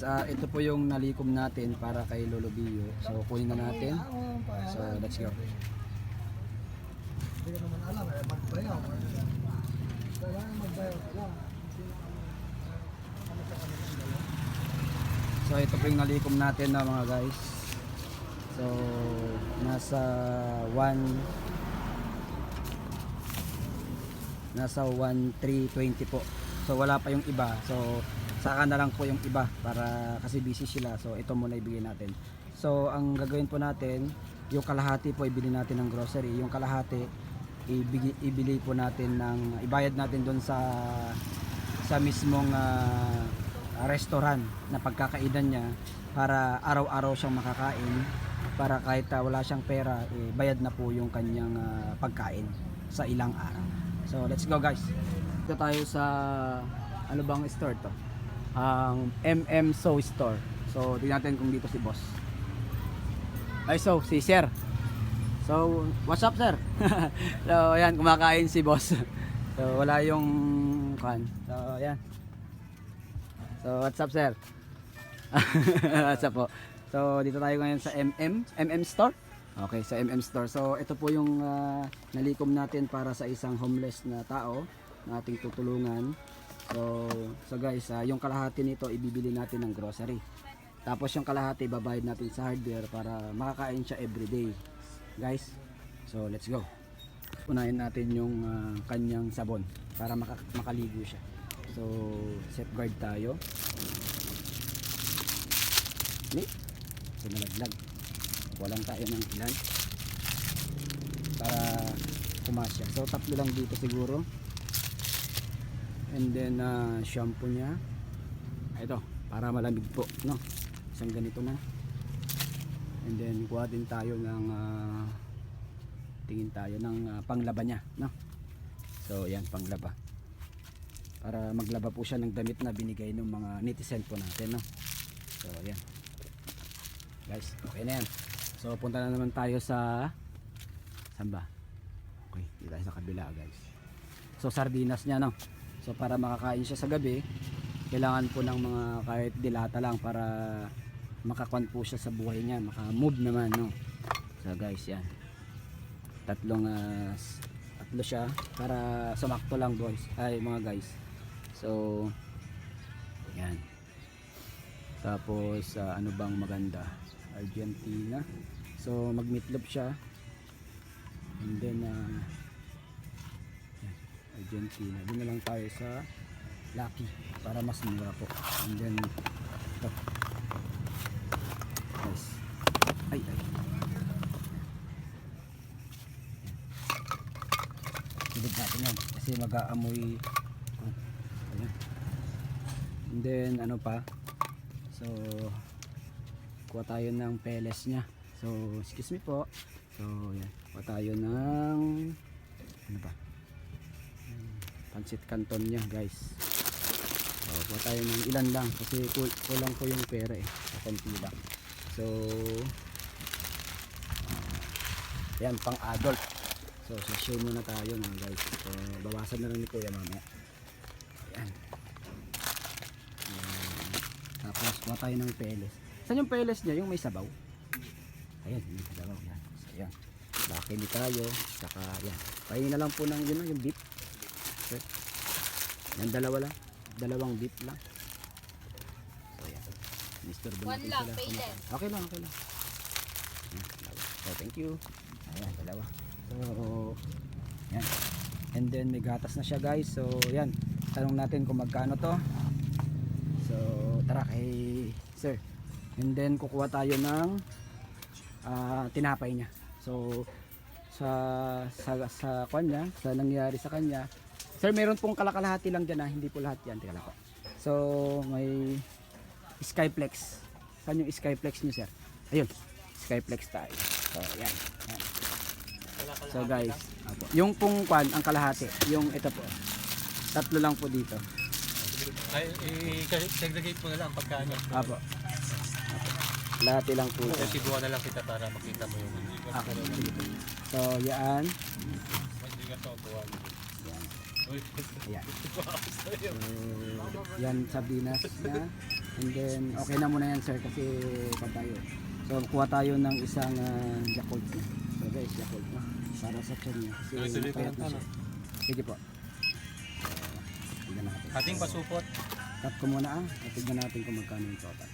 guys, ito po yung nalikom natin para kay Lolo Bio. So kunin na natin. So let's go. Hindi ko naman alam, magbayaw. Kailangan magbayaw ka lang. So ito po yung nalikom natin na mga guys. So nasa 1,320 po. So wala pa yung iba. So saka na lang po yung iba para kasi busy sila. So ito muna ibigay natin. So ang gagawin po natin, yung kalahati po ibili natin ng grocery, yung kalahati ibili po natin ng ibayad natin doon sa mismong restaurant na pagkakainan niya para araw-araw siyang makakain, para kahit wala siyang pera, bayad na po yung kanyang pagkain sa ilang araw. So let's go guys. Dito tayo sa ano bang store to? Ang MM So Store. So tingnan natin kung dito si boss. Ay so si sir. So what's up sir? So ayan, kumakain si boss. So wala yung kan. So ayan. So what's up sir? What's up po? So dito tayo ngayon sa MM Store. Okay, sa MM Store. So ito po yung nalikom natin para sa isang homeless na tao na ating tutulungan. So guys, yung kalahati nito ibibili natin ng grocery. Tapos yung kalahati babayad natin sa hardware para makakain siya everyday. Guys, so let's go. Unahin natin yung kanyang sabon para makaligo siya. So safeguard tayo. So nalaglag. Walang tayo ng ilan para kumasya. So tatlo lang dito siguro. And then shampoo niya. Ito, para malamig po, no? Isang ganito na. And then kuha din tayo ng tingin tayo ng panglaba niya, no? So yan, panglaba. Para maglaba po siya ng damit na binigay ng mga netizen po natin, no? So yan. Guys, okay na yan. So punta na naman tayo sa saan ba? Okay, dito tayo sa kabila guys. So sardinas niya, no? So para makakain siya sa gabi, kailangan po ng mga kahit dilata lang para makakuan po siya sa buhay niya, maka-move naman, no? So guys, yan. Tatlo siya para sumakto lang boys. Ay mga guys. So yan. Tapos ano bang maganda? Argentina. So mag-meatloaf siya. And then Argentina. Doon na lang tayo sa Lucky para mas mura po. And then ito. Guys. Ay. Silid natin yan kasi mag-aamoy. Ayan. And then ano pa? So kuha tayo ng peles niya. So excuse me po. So yan. Kuha tayo ng ano ba? Pansit canton niya guys. So kuha tayo ng ilan lang kasi kulang ko yung pera konti lang. So yan, pang adult. So sashay muna tayo mga guys. So bawasan na lang ni kuya mamaya. Ayan. Tapos kuha tayo ng peles. Saan yung peles niya? Yung may sabaw? Ayan, may sabaw yan. So ayan, lakili tayo. Saka yan, pahingi na lang po ng yun, yung beef. Okay. Yan, dalawang beef lang. So yan, Mr. One lang, peles. Okay lang. Ayan, dalawa. So thank you. Ayan, dalawa. So yan. And then may gatas na siya guys. So yan, tanong natin kung magkano to. So tara kay sir. And then kukuha tayo ng tinapay niya. So sa kanya, sa nangyari sa kanya, sir, meron pong kalakalahati lang dyan, hindi po lahat yan. Tingnan ko. So may Skyflex. Saan yung Skyflex niyo sir? Ayun, Skyflex tayo. So yan. So guys, yung pong kwan, ang kalahati, yung ito po, tatlo lang po dito. Ay, segregate mo na lang pagkano. Apo. Lahati lang po. Kasi buwan na lang kita para makita mo yung Okay. So yan. hindi ka to buwan. Yan. Yan, sardinas na. And then, okay na muna yan sir kasi tayo. So, kuha tayo ng isang Yakult na. So guys, Yakult na. Para sa tiyan niya. Kasi Tuloy-tuloy ko payat lang na to, siya. Tignan po. Tignan natin. Ating pasupot. Cut ko muna Tignan natin kung magkano yung total.